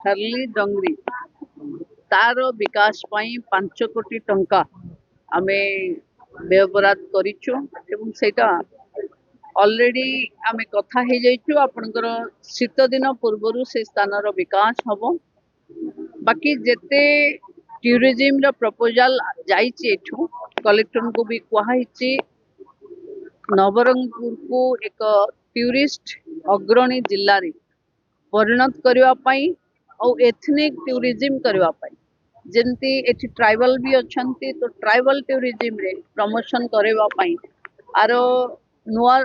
हरली डंगरी तार विकास पई 5 कोटी टंका आमे व्यवहार करिछु एवं सेटा ऑलरेडी आमे कथा हे जाइछु आपनकर शीत दिन पूर्वरु से स्थान रो विकास हबो। बाकी जेते टूरिज्म रो प्रपोजल जाइछि एठू कलेक्टर को भी कहैछि नवरंगपुर को एक टूरिस्ट अग्रणी जिल्ला रे परिणत करबा पई और एथनिक टूरिज्म करबा पई जेंती एठी ट्राइबल भी अछंती तो ट्राइबल टूरिज्म रे प्रमोशन करबा पई आरो नुआ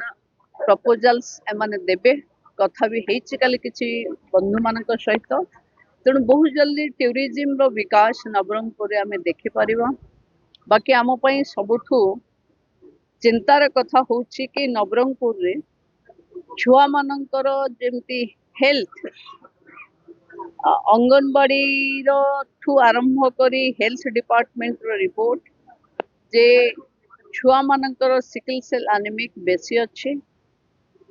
प्रपोजल्स एमाने देबे कथा भी हेछि काली किछि बंधु मानक सहित तेणु बहुत जल्दी टूरिज्म रो विकास नवरंगपुर रे आमे देखि परिबा। बाकी आम पई सबुठु चिंतार कथा होछि कि नवरंगपुर रे छुआ मानकर जेमती हेल्थ अंगनवाड़ी ठू आरंभ करी हेल्थ डिपार्टमेंट रो रिपोर्ट जे छुआ मानकर सिकल सेल एनीमिक बेसी अच्छे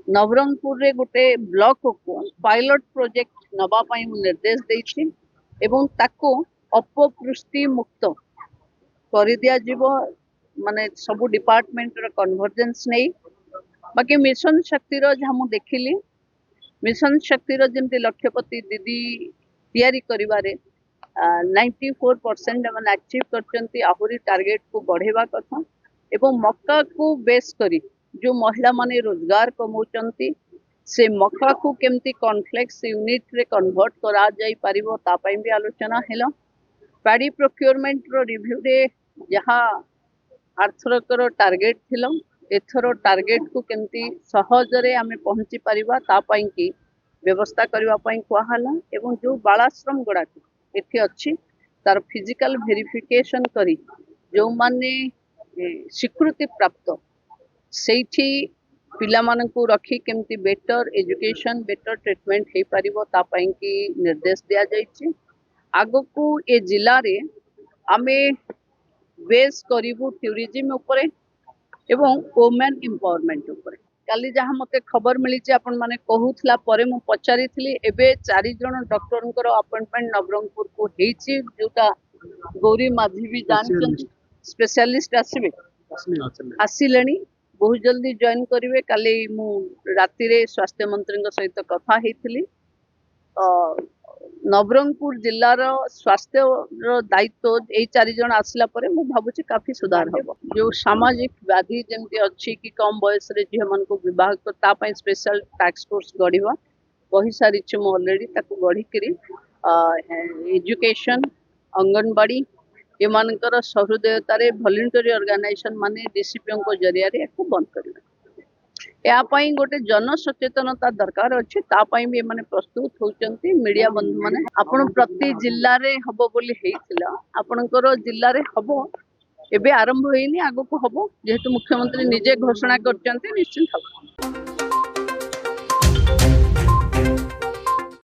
नवरंगपुर रे गोटे ब्लॉक को पायलट प्रोजेक्ट नबा पई निर्देश देछि एवं ताको अपपुष्टि मुक्त कर दिया जीवो माने सबु डिपार्टमेंट रो कन्वर्जेंस नहीं। बाकी मिशन शक्ति रो जहाँ मु देखिली मिशन शक्ति रो जेमती लक्ष्यपति दीदी तैयारी करिवारे 94% मैंने अचीव करचंती आहुरी टार्गेट को बढ़ेवा कथा एवं मक्का को बेस करी जो महिला माने रोजगार कमाउचंती से मक्का को केमती कॉन्फ्लेक्स यूनिट रे कन्वर्ट करा जाई परिबो ता पई भी आलोचना हेलो। पैडी प्रोक्योरमेंट रो रिव्यू रे जहाँ आर्थरकर टार्गेट थिलो एथरो टार्गेट को केमती सहजरे आमे पहुंची परिबा ता पई की व्यवस्था करबा पई कहला एवं जो बालाश्रम गुड़ा एठी अच्छी तार फिजिकल वेरिफिकेशन करी जो माने स्वीकृति प्राप्त सेठी पिला मानन को रखी केमती बेटर एजुकेशन बेटर ट्रीटमेंट हे परिबो ता पई की निर्देश दिया जाइछि। आगो को ए जिल्ला रे आमे बेस करिवु टूरिज्म उपरे एवं वुमेन एम्पावरमेंट उपरे काली जहाँ मते खबर मिली आपण माने कहूथला परे मु पचारी थली एबे 4 जण डॉक्टरनकर अपॉइंटमेंट नवरंगपुर को हेछि जोटा गौरी माधी भी जानछन स्पेशलिस्ट आसीबे आसिलेनी बहुत जल्दी जॉइन करिवे। काली मु राति रे स्वास्थ्य मंत्री सहित कथा हेथिली नवरंगपुर जिल्लार स्वास्थ्य दायित्व यही 4 जन आसला परे मु भाबुची काफी सुधार हबो। जो सामाजिक व्याधि जेमती अच्छी कि कम बयस रे झियो मन को विवाह को ता पई स्पेशल टास्क फोर्स गढिबा कहि सारी छु मु ऑलरेडी ताको गढी करी एजुकेशन अंगनवाड़ी एमानकर सहृदयता रे वॉलंटरी ऑर्गेनाइजेशन माने डीसीपीओ को जरिया रे को बंद करबे या पई गोटे जन सचेतनता दरकार अछि ता पई भी माने प्रस्तुत होचंती मीडिया बंधु माने आपण प्रति जिल्ला रे हबो बोली हेइथिला आपणकर जिल्ला रे हबो एबे आरंभ होइनी आगो को हबो जेहेतु मुख्यमंत्री निजे घोषणा करचंती निश्चित हबो।